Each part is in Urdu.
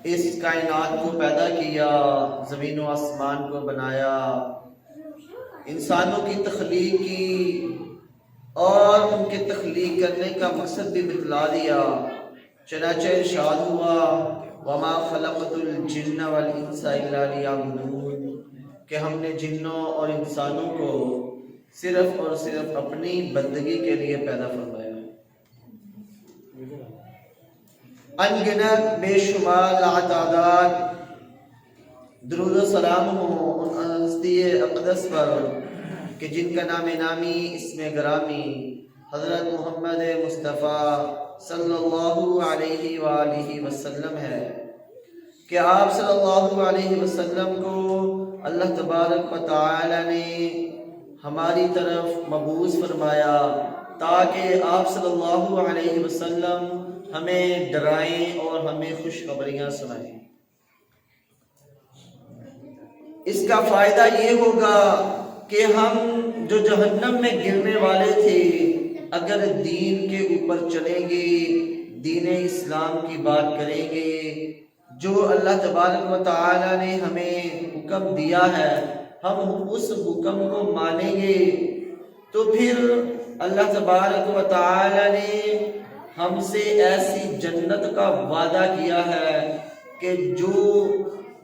اس کائنات کو پیدا کیا، زمین و آسمان کو بنایا، انسانوں کی تخلیق کی اور ان کے تخلیق کرنے کا مقصد بھی بتلا دیا۔ چنانچہ ارشاد ہوا وَمَا خَلَقْتُ الْجِنَّ وَالْإِنسَ إِلَّا لِيَعْبُدُونِ کہ ہم نے جنوں اور انسانوں کو صرف اور صرف اپنی بندگی کے لیے پیدا فرمایا۔ ان گنت بے شمار لاتعداد درود و سلام ہو ان ہستی اقدس پر کہ جن کا نام نامی اسم گرامی حضرت محمد مصطفیٰ صلی اللہ علیہ وآلہ وسلم ہے، کہ آپ صلی اللہ علیہ وسلم کو اللہ تبارک و تعالی نے ہماری طرف مبعوث فرمایا تاکہ آپ صلی اللہ علیہ وسلم ہمیں ڈرائیں اور ہمیں خوشخبریاں سنائیں۔ اس کا فائدہ یہ ہوگا کہ ہم جو جہنم میں گرنے والے تھے اگر دین کے اوپر چلیں گے، دین اسلام کی بات کریں گے، جو اللہ تبارک و تعالی نے ہمیں حکم دیا ہے ہم اس حکم کو مانیں گے، تو پھر اللہ تبارک و تعالی نے ہم سے ایسی جنت کا وعدہ کیا ہے کہ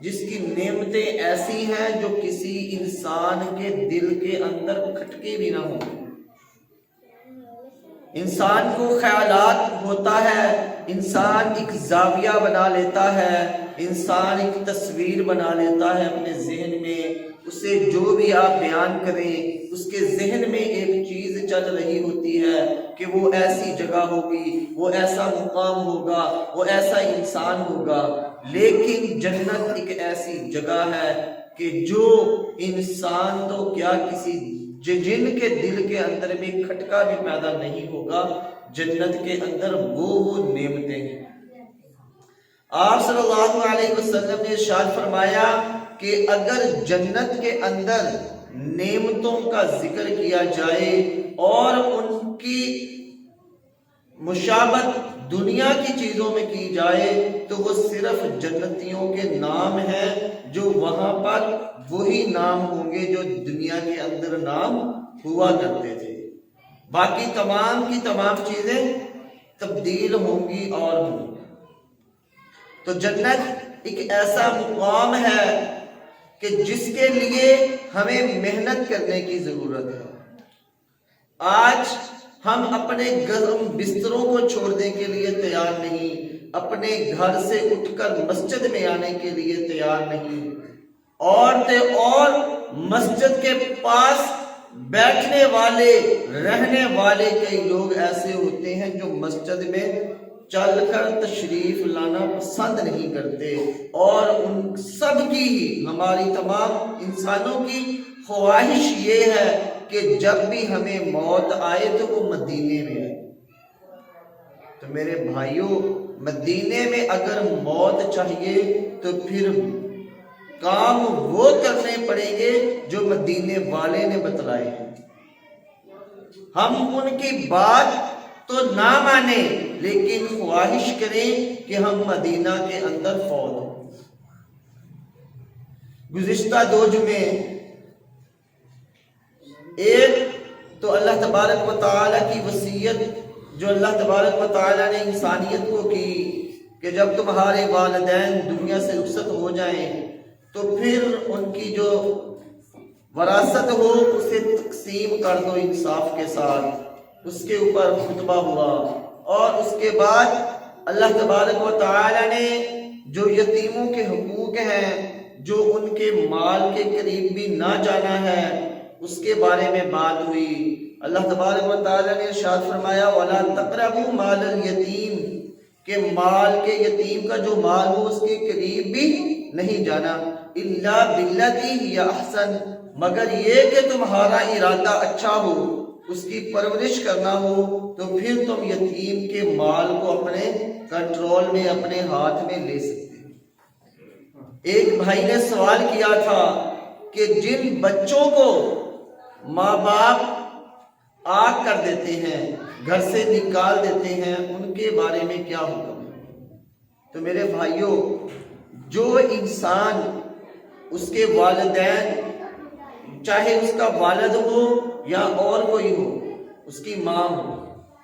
جس کی نعمتیں ایسی ہیں جو کسی انسان کے دل کے اندر کھٹکے بھی نہ ہوں۔ انسان کو خیالات ہوتا ہے، انسان ایک زاویہ بنا لیتا ہے، انسان ایک تصویر بنا لیتا ہے اپنے ذہن میں، اسے جو بھی آپ بیان کریں اس کے ذہن میں ایک چیز چل رہی ہوتی ہے کہ وہ ایسی جگہ ہوگی، وہ ایسا مقام ہوگا، وہ ایسا انسان ہوگا۔ لیکن جنت ایک ایسی جگہ ہے کہ جو انسان تو کیا کسی جن کے دل کے اندر میں کھٹکا بھی پیدا نہیں ہوگا، جنت کے اندر وہ نعمتیں ہیں۔ آپ صلی اللہ علیہ وسلم نے ارشاد فرمایا کہ اگر جنت کے اندر نعمتوں کا ذکر کیا جائے اور ان کی مشابہت دنیا کی چیزوں میں کی جائے تو وہ صرف جنتیوں کے نام ہیں، جو وہاں پر وہی نام ہوں گے جو دنیا کے اندر نام ہوا کرتے تھے، باقی تمام کی تمام چیزیں تبدیل ہوں گی اور ہوں گی۔ تو جنت ایک ایسا مقام ہے کہ جس کے لیے ہمیں محنت کرنے کی ضرورت ہے۔ آج ہم اپنے گرم بستروں کو چھوڑنے کے لیے تیار نہیں، اپنے گھر سے اٹھ کر مسجد میں آنے کے لیے تیار نہیں، اور مسجد کے پاس بیٹھنے والے رہنے والے کئی لوگ ایسے ہوتے ہیں جو مسجد میں چل کر تشریف لانا پسند نہیں کرتے، اور ان سب کی ہماری تمام انسانوں کی خواہش یہ ہے کہ جب بھی ہمیں موت آئے تو وہ مدینے میں آئے۔ تو میرے بھائیوں، مدینے میں اگر موت چاہیے تو پھر کام وہ کرنے پڑیں گے جو مدینے والے نے بتلائے ہیں۔ ہم ان کی بات تو نہ مانیں لیکن خواہش کریں کہ ہم مدینہ کے اندر فوت ہوں۔ گزشتہ 2 جمعے ایک تو اللہ تبارک و تعالیٰ کی وصیت جو اللہ تبارک و تعالیٰ نے انسانیت کو کی کہ جب تمہارے والدین دنیا سے رخصت ہو جائیں تو پھر ان کی جو وراثت ہو اسے تقسیم کر دو انصاف کے ساتھ، اس کے اوپر خطبہ ہوا، اور اس کے بعد اللہ تبارک و تعالیٰ نے جو یتیموں کے حقوق ہیں، جو ان کے مال کے قریب بھی نہ جانا ہے، اس کے بارے میں بات ہوئی۔ اللہ تبارک و تعالیٰ نے ارشاد فرمایا وَلَا تَقْرَبُوا مَالَ الْيَتِيمِ کہ مال کے یتیم کا جو مال ہو اس کے قریب بھی نہیں جانا، إِلَّا بِالَّتِي هِيَ أَحْسَنُ مگر یہ کہ تمہارا ارادہ اچھا ہو، اس کی پرورش کرنا ہو، تو پھر تم یتیم کے مال کو اپنے کنٹرول میں اپنے ہاتھ میں لے سکتے ہو۔ ایک بھائی نے سوال کیا تھا کہ جن بچوں کو ماں باپ آگ کر دیتے ہیں، گھر سے نکال دیتے ہیں، ان کے بارے میں کیا حکم ہے؟ تو میرے بھائیوں، جو انسان اس کے والدین، چاہے اس کا والد ہو یا اور کوئی ہو، اس کی ماں ہو،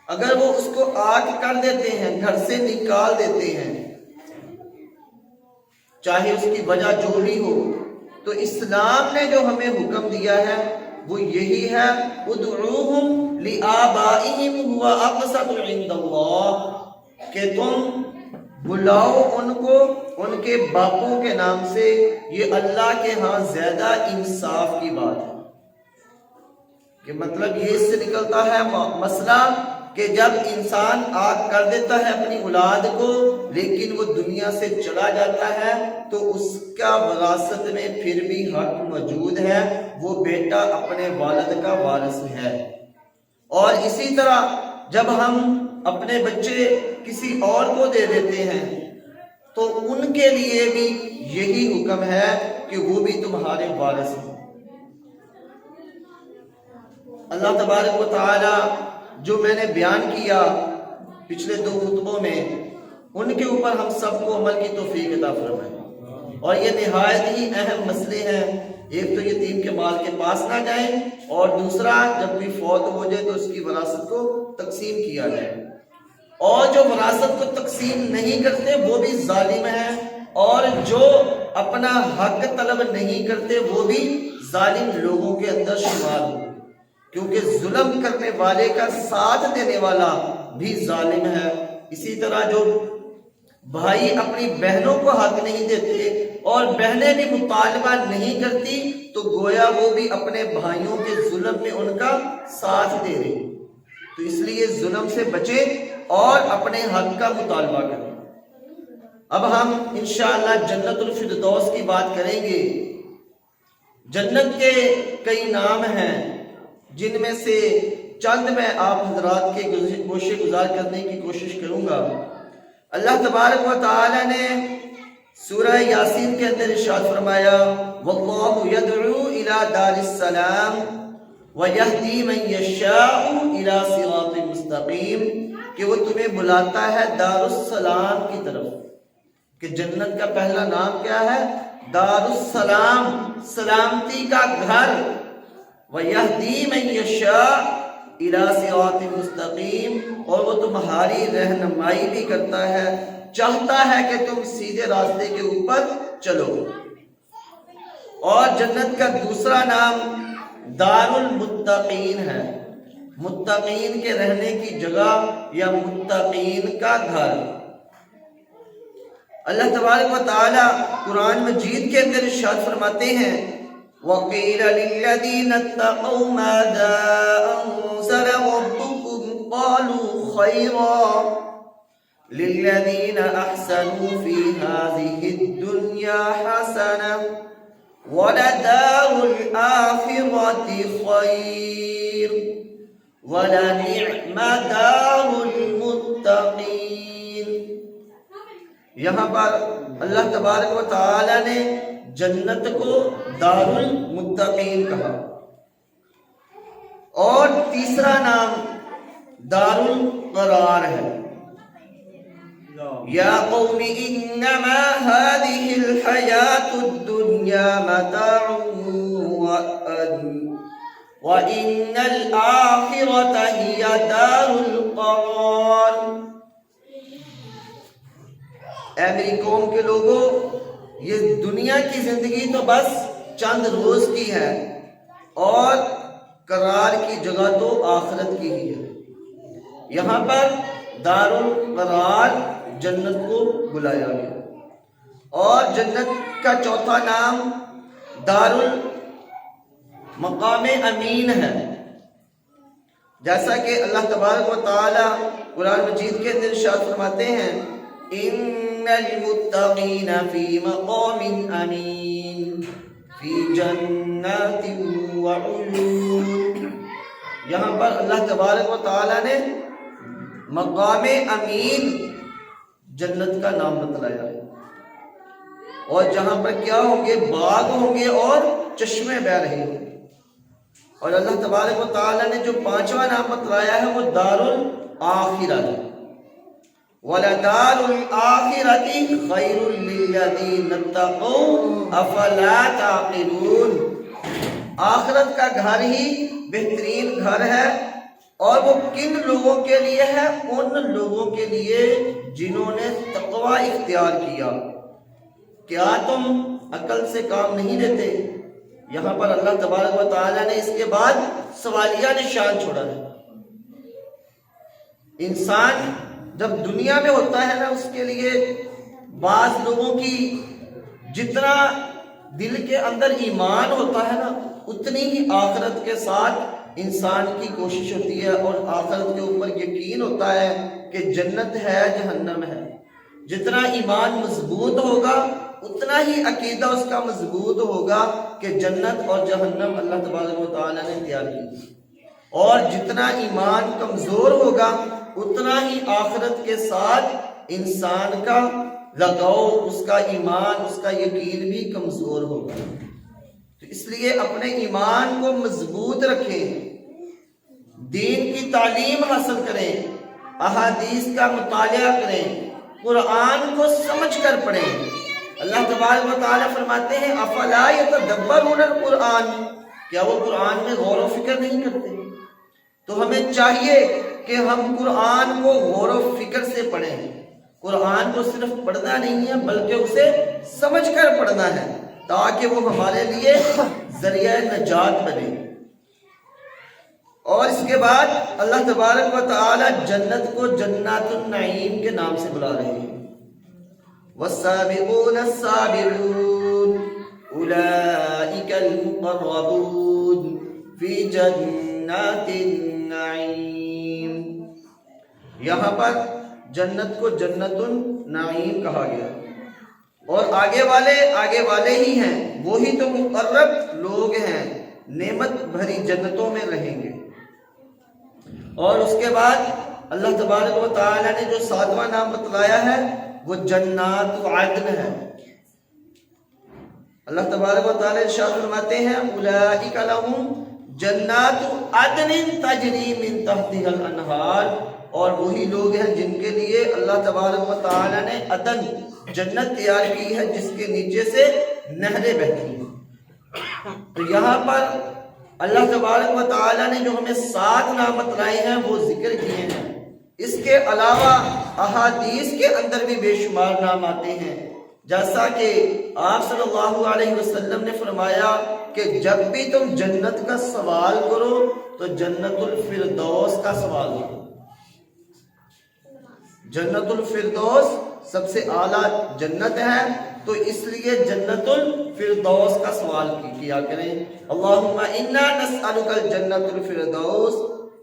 اگر وہ اس کو آگ کر دیتے ہیں، گھر سے نکال دیتے ہیں، چاہے اس کی وجہ جو بھی ہو، تو اسلام نے جو ہمیں حکم دیا ہے وہ یہی ہے، ادعوہم لآبائہم هو اقسط عند اللہ، کہ تم بلاؤ ان کو ان کے باپوں کے نام سے، یہ اللہ کے ہاں زیادہ انصاف کی بات ہے۔ کہ مطلب یہ اس سے نکلتا ہے مسئلہ کہ جب انسان آگ کر دیتا ہے اپنی اولاد کو، لیکن وہ دنیا سے چلا جاتا ہے، تو اس کا وراثت میں پھر بھی حق موجود ہے، وہ بیٹا اپنے والد کا وارث ہے۔ اور اسی طرح جب ہم اپنے بچے کسی اور کو دے دیتے ہیں تو ان کے لیے بھی یہی حکم ہے کہ وہ بھی تمہارے وارث ہیں۔ اللہ تبارک و تعالی جو میں نے بیان کیا پچھلے 2 خطبوں میں، ان کے اوپر ہم سب کو عمل کی توفیق عطا فرمائے۔ اور یہ نہایت ہی اہم مسئلے ہیں، ایک تو یتیم کے مال کے پاس نہ جائیں، اور دوسرا جب بھی فوت ہو جائے تو اس کی وراثت کو تقسیم کیا جائے، اور جو وراثت کو تقسیم نہیں کرتے وہ بھی ظالم ہیں، اور جو اپنا حق طلب نہیں کرتے وہ بھی ظالم لوگوں کے اندر شمار ہو، کیونکہ ظلم کرنے والے کا ساتھ دینے والا بھی ظالم ہے۔ اسی طرح جو بھائی اپنی بہنوں کو حق نہیں دیتے اور بہنیں بھی مطالبہ نہیں کرتی، تو گویا وہ بھی اپنے بھائیوں کے ظلم میں ان کا ساتھ دے رہے۔ تو اس لیے ظلم سے بچے اور اپنے حق کا مطالبہ کریں۔ اب ہم انشاءاللہ جنت الفردوس کی بات کریں گے۔ جنت کے کئی نام ہیں، جن میں سے چند میں آپ حضرات کے گوشے گزار کرنے کی کوشش کروں گا۔ اللہ تبارک و تعالی نے سورہ یاسین کے اندر ارشاد فرمایا، واللہ یدعو الی دار السلام ویہدی من یشاء الی صراط مستقیم، کہ وہ تمہیں بلاتا ہے دار السلام کی طرف، کہ جنت کا پہلا نام کیا ہے؟ دار السلام، سلامتی کا گھر۔ وَيَهْدِي مَن يَشَاءُ إِلَىٰ صِرَاطٍ مُسْتَقِيمٍ، اور وہ تمہاری رہنمائی بھی کرتا ہے، چاہتا ہے کہ تم سیدھے راستے کے اوپر چلو۔ اور جنت کا دوسرا نام دار المتقین ہے، متقین کے رہنے کی جگہ یا متقین کا گھر۔ اللہ تبارک و تعالی قرآن مجید کے اندر ارشاد فرماتے ہیں، وَقِيلَ لِلَّذِينَ اتَّقَوْا مَاذَا أَنزَلَ رَبُّكُمْ قَالُوا خَيْرًا لِلَّذِينَ أَحْسَنُوا فِي هَٰذِهِ الدُّنْيَا حَسَنَةٌ وَلَدَارُ الْآخِرَةِ خَيْرٌ وَلَنِعْمَ دَارُ الْمُتَّقِينَ۔ یہاں پر اللہ تبارک و تعالی نے جنت کو دار المتقین کہا، اور تیسرا نام دار القرار ہے۔ یا قوم انما هذه الحیاة الدنیا متاع وان الآخرة هی دار القرار۔ اے میری قوم کے لوگوں، یہ دنیا کی زندگی تو بس چند روز کی ہے، اور قرار کی جگہ تو آخرت کی ہی ہے۔ یہاں پر دار القرار جنت کو بلایا گیا، اور جنت کا چوتھا نام دار المقام امین ہے، جیسا کہ اللہ تبارک و تعالی قرآن مجید کے اندر ارشاد فرماتے ہیں، ان المتقین فی مقام امین فی جنات وعیون۔ یہاں پر اللہ تبارک و تعالی نے مقام امین جنت کا نام بتلایا ہے، اور جہاں پر کیا ہوں گے؟ باغ ہوں گے اور چشمے بہ رہے ہوں گے۔ اور اللہ تبارک و تعالی نے جو پانچواں نام بتلایا ہے وہ دار الآخرہ ہے، وَلَدَارُ الْآخِرَةِ خَيْرٌ لِلَّذِينَ اتَّقَوْا أَفَلَا تَعْقِلُونَ، آخرت کا گھر ہی بہترین گھر ہے، اور وہ کن لوگوں کے لیے ہے؟ ان لوگوں کے لیے جنہوں نے تقوی اختیار کیا۔ کیا تم عقل سے کام نہیں لیتے؟ یہاں پر اللہ تبارک و تعالیٰ نے اس کے بعد سوالیہ نشان چھوڑا ہے۔ انسان جب دنیا میں ہوتا ہے نا، اس کے لیے بعض لوگوں کی جتنا دل کے اندر ایمان ہوتا ہے نا، اتنی ہی آخرت کے ساتھ انسان کی کوشش ہوتی ہے، اور آخرت کے اوپر یقین ہوتا ہے کہ جنت ہے جہنم ہے۔ جتنا ایمان مضبوط ہوگا اتنا ہی عقیدہ اس کا مضبوط ہوگا کہ جنت اور جہنم اللہ تبارک و تعالیٰ نے تیار کی، اور جتنا ایمان کمزور ہوگا اتنا ہی آخرت کے ساتھ انسان کا لگاؤ، اس کا ایمان، اس کا یقین بھی کمزور ہوگا۔ تو اس لیے اپنے ایمان کو مضبوط رکھیں، دین کی تعلیم حاصل کریں، احادیث کا مطالعہ کریں، قرآن کو سمجھ کر پڑھیں۔ اللہ تبارک و تعالیٰ فرماتے ہیں افلا یتدبرون القرآن، کیا وہ قرآن میں غور و فکر نہیں کرتے؟ تو ہمیں چاہیے کہ ہم قرآن کو غور و فکر سے پڑھیں۔ قرآن کو صرف پڑھنا نہیں ہے بلکہ اسے سمجھ کر پڑھنا ہے، تاکہ وہ ہمارے لیے ذریعہ نجات بنے۔ اور اس کے بعد اللہ تبارک و تعالی جنت کو جنات النعیم کے نام سے بلا رہے ہیں۔ والسابقون السابقون اولئک المقربون فی جنات النعیم۔ یہاں پر جنت کو جنت النعیم کہا گیا، اور آگے والے ہی ہیں، وہی تو مقرب لوگ ہیں، نعمت بھری جنتوں میں رہیں گے۔ اور اس کے بعد اللہ تبارک و تعالی نے جو 7واں نام بتلایا ہے وہ جنات عدن ہے۔ اللہ تبارک و تعالی ارشاد فرماتے ہیں اولئک لہم جنات عدن تجری من تحتها الانہار، اور وہی لوگ ہیں جن کے لیے اللہ تبارک و تعالی نے عدن جنت تیار کی ہے جس کے نیچے سے نہریں بہتی ہیں۔ تو یہاں پر اللہ تبارک و تعالی نے جو ہمیں 7 نام بتلائے ہیں وہ ذکر کیے ہیں۔ اس کے علاوہ احادیث کے اندر بھی بے شمار نام آتے ہیں، جیسا کہ آپ صلی اللہ علیہ وسلم نے فرمایا کہ جب بھی تم جنت کا سوال کرو تو جنت الفردوس کا سوال کرو۔ جنت الفردوس سب سے اعلیٰ جنت ہے، تو اس لیے جنت الفردوس کا سوال کیا کریں۔ اللہم انا نسألک الجنت الفردوس،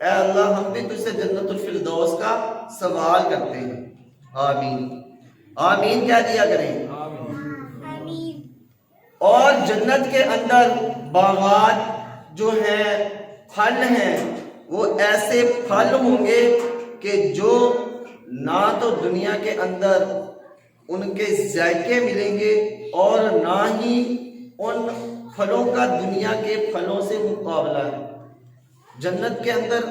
اے اللہ ہم بھی تجھ سے جنت الفردوس کا سوال کرتے ہیں۔ آمین آمین کیا دیا کریں۔ اور جنت کے اندر باغات جو ہیں، پھل ہیں، وہ ایسے پھل ہوں گے کہ جو نہ تو دنیا کے اندر ان کے ذائقے ملیں گے اور نہ ہی ان پھلوں کا دنیا کے پھلوں سے مقابلہ ہے۔ جنت کے اندر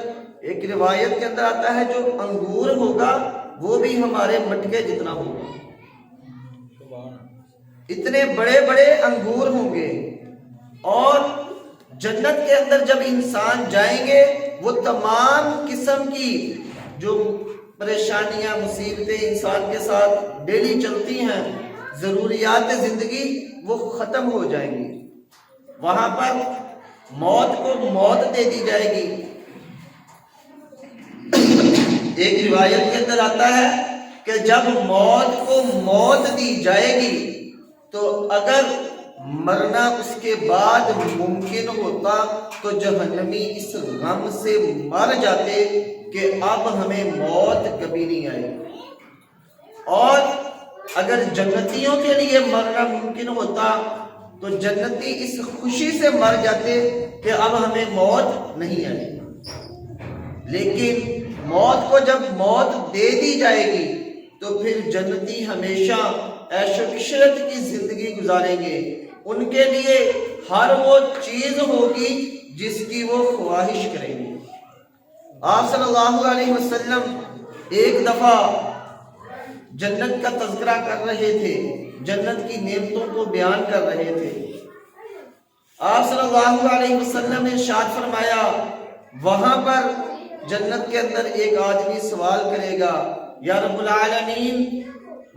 ایک روایت کے اندر آتا ہے جو انگور ہوگا وہ بھی ہمارے مٹکے جتنا ہوگا، اتنے بڑے بڑے انگور ہوں گے۔ اور جنت کے اندر جب انسان جائیں گے وہ تمام قسم کی جو پریشانیاں مصیبتیں انسان کے ساتھ ڈیلی چلتی ہیں، ضروریات زندگی، وہ ختم ہو جائیں گی۔ وہاں پر موت کو موت دے دی جائے گی۔ ایک روایت کے اندر آتا ہے کہ جب موت کو موت دی جائے گی تو اگر مرنا اس کے بعد ممکن ہوتا تو جہنمی اس غم سے مر جاتے کہ اب ہمیں موت کبھی نہیں آئے گی، اور اگر جنتیوں کے لیے مرنا ممکن ہوتا تو جنتی اس خوشی سے مر جاتے کہ اب ہمیں موت نہیں آئے گی۔ لیکن موت کو جب موت دے دی جائے گی تو پھر جنتی ہمیشہ عیش و عشرت کی زندگی گزاریں گے۔ ان کے لیے ہر وہ چیز ہوگی جس کی وہ خواہش کریں گے۔ آپ صلی اللہ علیہ وسلم ایک دفعہ جنت کا تذکرہ کر رہے تھے، جنت کی نعمتوں کو بیان کر رہے تھے۔ آپ صلی اللہ علیہ وسلم نے ارشاد فرمایا، وہاں پر جنت کے اندر ایک آدمی سوال کرے گا، یا رب العالمین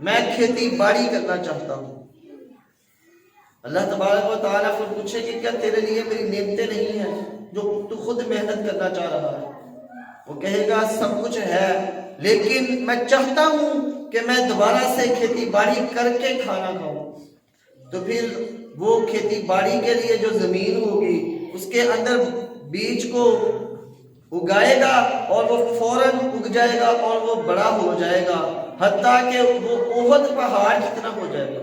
میں کھیتی باڑی کرنا چاہتا ہوں۔ اللہ تبارک و تعالیٰ پھر پوچھے کہ کیا تیرے لیے میری نعمتیں نہیں ہیں جو تو خود محنت کرنا چاہ رہا ہے؟ وہ کہے گا سب کچھ ہے، لیکن میں چاہتا ہوں کہ میں دوبارہ سے کھیتی باڑی کر کے کھانا کھاؤں۔ تو پھر وہ کھیتی باڑی کے لیے جو زمین ہوگی اس کے اندر بیج کو اگائے گا اور وہ فوراً اگ جائے گا اور وہ بڑا ہو جائے گا، حتیٰ کہ وہ احد پہاڑ جتنا ہو جائے گا۔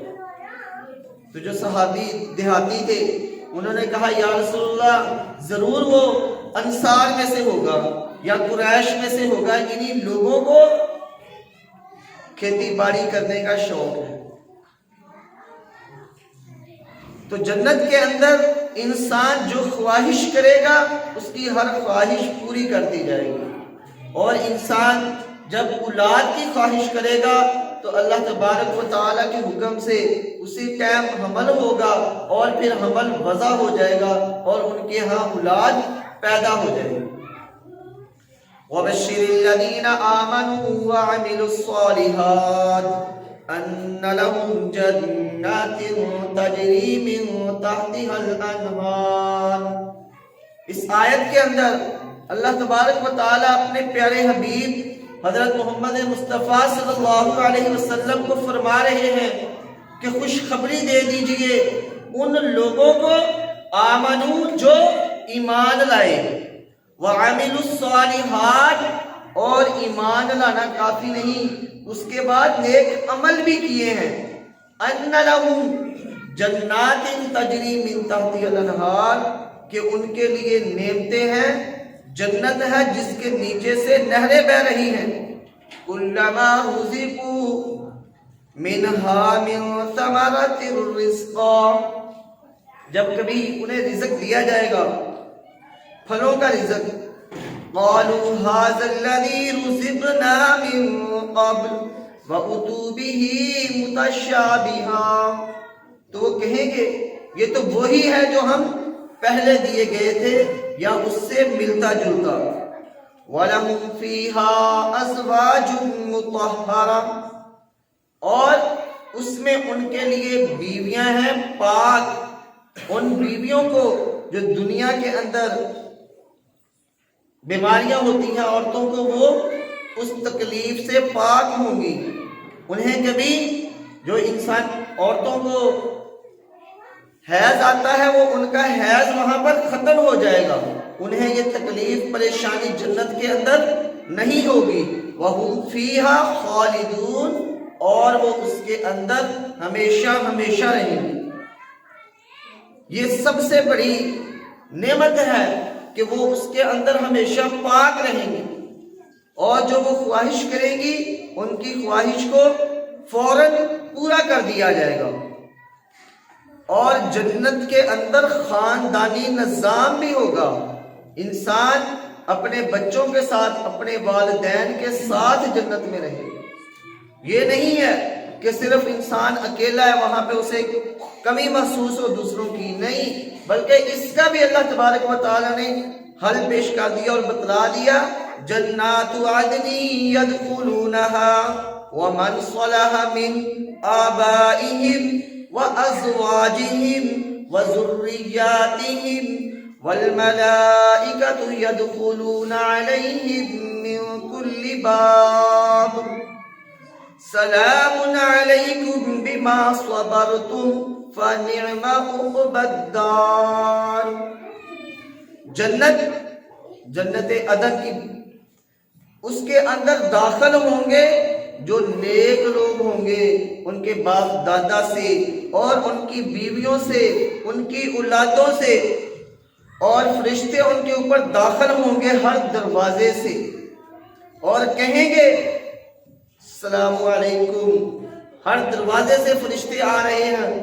تو جو صحابی دیہاتی تھے انہوں نے کہا، یا رسول اللہ ضرور وہ انصار میں سے ہوگا یا قریش میں سے ہوگا، انہی لوگوں کو کھیتی باڑی کرنے کا شوق ہے۔ تو جنت کے اندر انسان جو خواہش کرے گا اس کی ہر خواہش پوری کر دی جائے گی، اور انسان جب اولاد کی خواہش کرے گا تو اللہ تبارک و تعالیٰ کے حکم سے اسی ٹائم حمل ہوگا اور پھر حمل وضع ہو جائے گا اور ان کے ہاں اولاد پیدا ہو جائے گی۔ وَبَشِّرِ الَّذِينَ آمَنُوا وَعَمِلُوا الصَّالِحَاتِ أَنَّ لَهُمْ جَنَّاتٍ تَجْرِي مِن تَحْتِهَا الْأَنْهَارُ۔ اس آیت کے اندر اللہ تبارک و تعالیٰ اپنے پیارے حبیب حضرت محمد مصطفیٰ صلی اللہ علیہ وسلم کو فرما رہے ہیں کہ خوشخبری دے دیجئے ان لوگوں کو آمنو جو ایمان لائے، وعملوا الصالحات اور ایمان لانا کافی نہیں، اس کے بعد نیک عمل بھی کیے ہیں، ان لہم جنات تجری من تحتها الانہار کہ ان کے لیے نعمتیں ہیں، جنت ہے جس کے نیچے سے نہریں بہ رہی ہیں۔ کلما رزقوا منها من ثمرۃ الرزق، جب کبھی انہیں رزق دیا جائے گا، پھلوں کا رزق، قالوا هذا الذي رزقنا من قبل واتوا به متشابها، تو وہ کہیں گے یہ تو وہی ہے جو ہم پہلے دیے گئے تھے یا اس سے ملتا جلتا۔ وَلَهُمْ فِيهَا أَزْوَاجٌ مُطَهَّرَةٌ، اور اس میں ان کے لیے بیویاں ہیں پاک، ان بیویوں کو جو دنیا کے اندر بیماریاں ہوتی ہیں عورتوں کو، وہ اس تکلیف سے پاک ہوں گی، انہیں کبھی جو انسان عورتوں کو حیض آتا ہے وہ ان کا حیض وہاں پر ختم ہو جائے گا، انہیں یہ تکلیف پریشانی جنت کے اندر نہیں ہوگی۔ وَهُمْ فِيهَا خَالِدُونَ، اور وہ اس کے اندر ہمیشہ ہمیشہ رہیں گے۔ یہ سب سے بڑی نعمت ہے کہ وہ اس کے اندر ہمیشہ پاک رہیں گے، اور جو وہ خواہش کریں گی ان کی خواہش کو فوراً پورا کر دیا جائے گا۔ اور جنت کے اندر خاندانی نظام بھی ہوگا، انسان اپنے بچوں کے ساتھ، اپنے والدین کے ساتھ جنت میں رہے گا۔ یہ نہیں ہے کہ صرف انسان اکیلا ہے، وہاں پہ اسے کمی محسوس ہو دوسروں کی، نہیں، بلکہ اس کا بھی اللہ تبارک و تعالیٰ نے حل پیش کر دیا اور بتلا دیا، جنات عدن يدخلونها ومن صلح من آبائهم وأزواجهم وذرياتهم والملائكة يدخلون عليهم من كل باب سلام عليكم بما صبرتم فنعم عقبى الدار۔ جنت عدن کی اس کے اندر داخل ہوں گے جو نیک لوگ ہوں گے، ان کے باپ دادا سے اور ان کی بیویوں سے، ان کی اولادوں سے، اور فرشتے ان کے اوپر داخل ہوں گے ہر دروازے سے اور کہیں گے السلام علیکم۔ ہر دروازے سے فرشتے آ رہے ہیں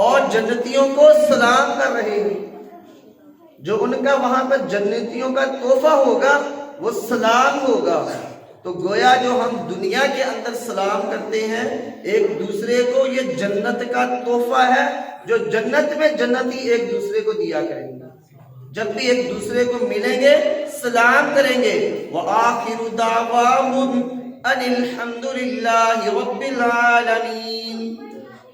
اور جنتیوں کو سلام کر رہے ہیں۔ جو ان کا وہاں پر جنتیوں کا تحفہ ہوگا وہ سلام ہوگا، تو گویا جو ہم دنیا کے اندر سلام کرتے ہیں ایک دوسرے کو، یہ جنت کا تحفہ ہے جو جنت میں جنتی ایک دوسرے کو دیا کریں گے۔ جب بھی ایک دوسرے کو ملیں گے سلام کریں گے، وآخر دعواہم ان الحمد للہ رب العالمین۔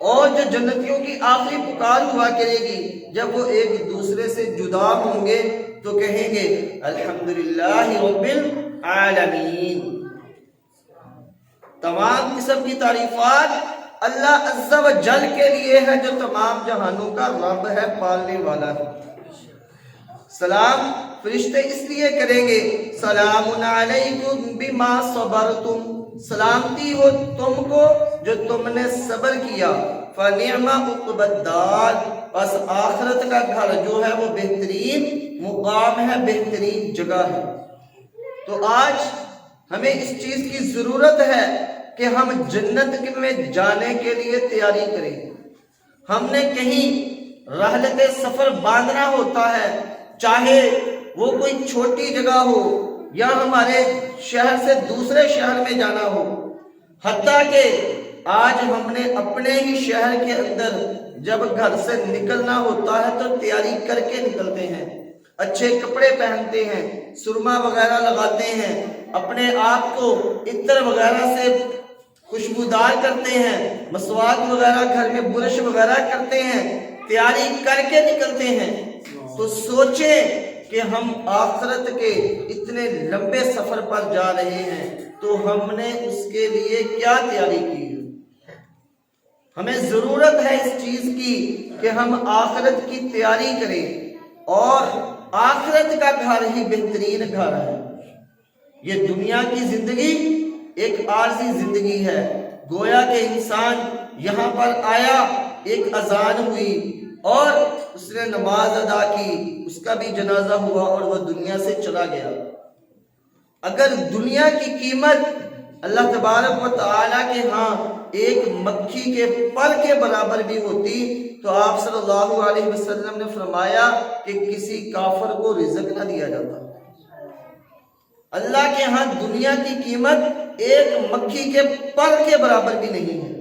اور جو جنتیوں کی آخری پکار ہوا کرے گی جب وہ ایک دوسرے سے جدا ہوں گے تو کہیں گے الحمدللہ رب العالمین۔ تمام قسم کی تعریفات اللہ عز و جل کے لیے ہے جو تمام جہانوں کا رب ہے، پالنے والا ہے۔ سلام فرشتے اس لیے کریں گے سلام علیکم بما صبرتم، سلامتی ہو تم کو جو تم نے صبر کیا، فنعم عقبی الدار، بس آخرت کا گھر جو ہے وہ بہترین مقام ہے، بہترین جگہ ہے۔ تو آج ہمیں اس چیز کی ضرورت ہے کہ ہم جنت میں جانے کے لیے تیاری کریں۔ ہم نے کہیں رحلت سفر باندھنا ہوتا ہے، چاہے وہ کوئی چھوٹی جگہ ہو یا ہمارے شہر سے دوسرے شہر میں جانا ہو، حتیٰ کہ آج ہم نے اپنے ہی شہر کے اندر جب گھر سے نکلنا ہوتا ہے تو تیاری کر کے نکلتے ہیں، اچھے کپڑے پہنتے ہیں، سرما وغیرہ لگاتے ہیں، اپنے آپ کو عطر وغیرہ سے خوشبودار کرتے ہیں، مسواک وغیرہ گھر میں برش وغیرہ کرتے ہیں، تیاری کر کے نکلتے ہیں۔ تو سوچیں کہ ہم آخرت کے اتنے لمبے سفر پر جا رہے ہیں تو ہم نے اس کے لیے کیا تیاری کی ہے۔ ہمیں ضرورت ہے اس چیز کی کہ ہم آخرت کی تیاری کریں، اور آخرت کا گھر ہی بہترین گھر ہے۔ یہ دنیا کی زندگی ایک عارضی زندگی ہے، گویا کہ انسان یہاں پر آیا، ایک اذان ہوئی اور اس نے نماز ادا کی، اس کا بھی جنازہ ہوا اور وہ دنیا سے چلا گیا۔ اگر دنیا کی قیمت اللہ تبارک و تعالیٰ کے ہاں ایک مکھی کے پر کے برابر بھی ہوتی تو آپ صلی اللہ علیہ وسلم نے فرمایا کہ کسی کافر کو رزق نہ دیا جاتا۔ اللہ کے ہاں دنیا کی قیمت ایک مکھی کے پر کے برابر بھی نہیں ہے۔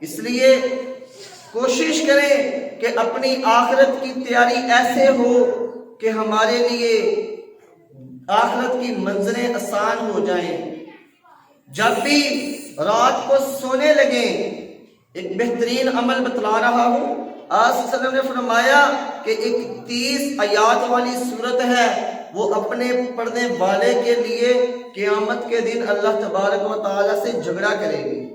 اس لیے کوشش کریں کہ اپنی آخرت کی تیاری ایسے ہو کہ ہمارے لیے آخرت کی منزلیں آسان ہو جائیں۔ جب بھی رات کو سونے لگیں، ایک بہترین عمل بتلا رہا ہوں، آپ صلی اللہ علیہ وسلم نے فرمایا کہ ایک 30 آیات والی سورت ہے، وہ اپنے پڑھنے والے کے لیے قیامت کے دن اللہ تبارک و تعالیٰ سے جھگڑا کرے گی۔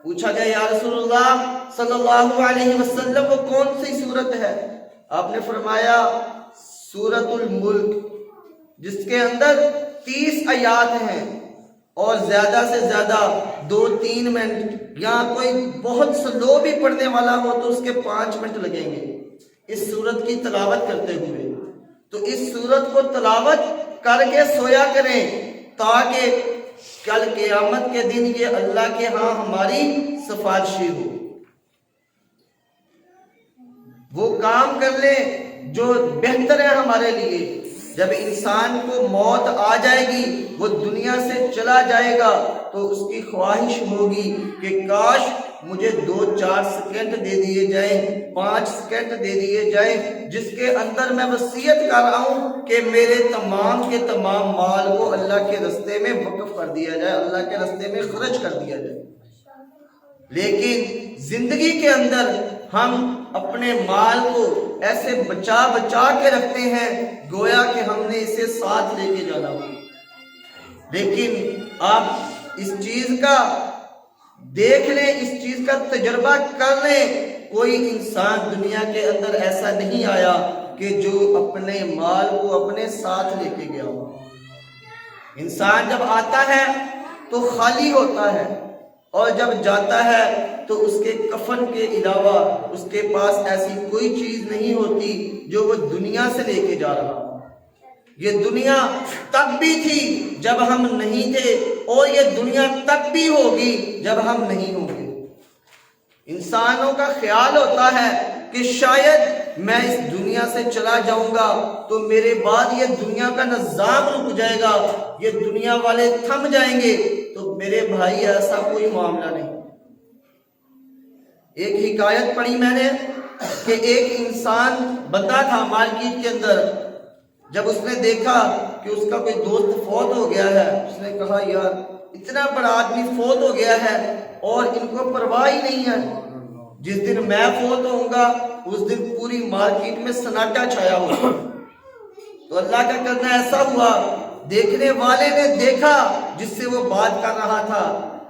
پوچھا گیا یا رسول اللہ صلی اللہ علیہ وسلم وہ کون سی سورت ہے؟ آپ نے فرمایا سورۃ الملک، جس کے اندر 30 آیات ہیں اور زیادہ سے زیادہ 2-3 منٹ، یا کوئی بہت سلو بھی پڑھنے والا ہو تو اس کے 5 منٹ لگیں گے اس سورت کی تلاوت کرتے ہوئے۔ تو اس سورت کو تلاوت کر کے سویا کریں تاکہ کل قیامت کے دن یہ اللہ کے ہاں ہماری سفارشی ہو۔ وہ کام کر لیں جو بہتر ہے ہمارے لیے۔ جب انسان کو موت آ جائے گی، وہ دنیا سے چلا جائے گا تو اس کی خواہش ہوگی کہ کاش مجھے 2-4 سیکنڈ دے دیے جائیں، 5 سیکنڈ دے دیے جائیں، جس کے اندر میں وصیت کر رہا ہوں کہ میرے تمام کے تمام مال کو اللہ کے راستے میں وقف کر دیا جائے، اللہ کے راستے میں خرچ کر دیا جائے۔ لیکن زندگی کے اندر ہم اپنے مال کو ایسے بچا بچا کے رکھتے ہیں گویا کہ ہم نے اسے ساتھ لے کے جانا ہو۔ لیکن آپ اس چیز کا دیکھ لیں، اس چیز کا تجربہ کر لیں، کوئی انسان دنیا کے اندر ایسا نہیں آیا کہ جو اپنے مال کو اپنے ساتھ لے کے گیا ہو۔ انسان جب آتا ہے تو خالی ہوتا ہے، اور جب جاتا ہے تو اس کے کفن کے علاوہ اس کے پاس ایسی کوئی چیز نہیں ہوتی جو وہ دنیا سے لے کے جا رہا ہو۔ یہ دنیا تب بھی تھی جب ہم نہیں تھے، اور یہ دنیا تب بھی ہوگی جب ہم نہیں ہوں گے۔ انسانوں کا خیال ہوتا ہے کہ شاید میں اس دنیا سے چلا جاؤں گا تو میرے بعد یہ دنیا کا نظام رک جائے گا، یہ دنیا والے تھم جائیں گے۔ تو میرے بھائی ایسا کوئی معاملہ نہیں۔ ایک حکایت پڑھی میں نے کہ ایک انسان بندہ تھا مارکیٹ کے اندر، جب اس نے دیکھا کہ اس کا کوئی دوست فوت ہو گیا ہے، اس نے کہا یار اتنا بڑا آدمی فوت ہو گیا ہے اور ان کو پرواہ ہی نہیں ہے، جس دن میں فوت ہوں گا اس دن پوری مارکیٹ میں سناٹا چھایا ہوگا۔ تو اللہ کا کرنا ایسا ہوا، دیکھنے والے نے دیکھا جس سے وہ بات کر رہا تھا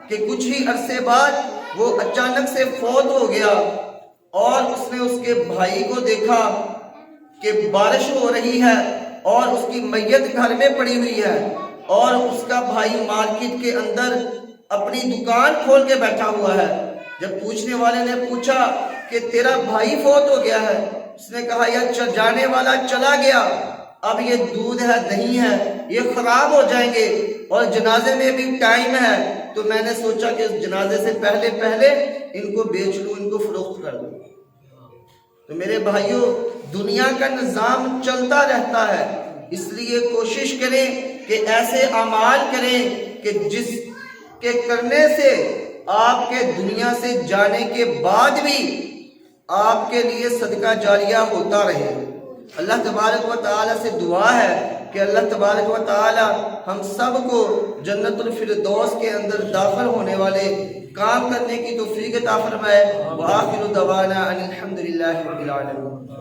کہ کچھ ہی عرصے بعد وہ اچانک سے فوت ہو گیا، اور اس نے اس کے بھائی کو دیکھا کہ بارش ہو رہی ہے اور اس کی میت گھر میں پڑی ہوئی ہے، اور اس کا بھائی مارکیٹ کے اندر اپنی دکان کھول کے بیٹھا ہوا ہے۔ جب پوچھنے والے نے پوچھا کہ تیرا بھائی فوت ہو گیا ہے، اس نے کہا یار جانے والا چلا گیا، اب یہ دودھ ہے دہی ہے یہ خراب ہو جائیں گے اور جنازے میں بھی ٹائم ہے، تو میں نے سوچا کہ اس جنازے سے پہلے پہلے ان کو بیچ لوں، ان کو فروخت کر دوں۔ تو میرے بھائیوں، دنیا کا نظام چلتا رہتا ہے، اس لیے کوشش کریں کہ ایسے اعمال کریں کہ جس کے کرنے سے آپ کے دنیا سے جانے کے بعد بھی آپ کے لیے صدقہ جاریہ ہوتا رہے۔ اللہ تبارک و تعالی سے دعا ہے کہ اللہ تبارک و تعالی ہم سب کو جنت الفردوس کے اندر داخل ہونے والے کام کرنے کی توفیق عطا فرمائے۔ وآخر دعوانا ان الحمد للہ رب العالمین۔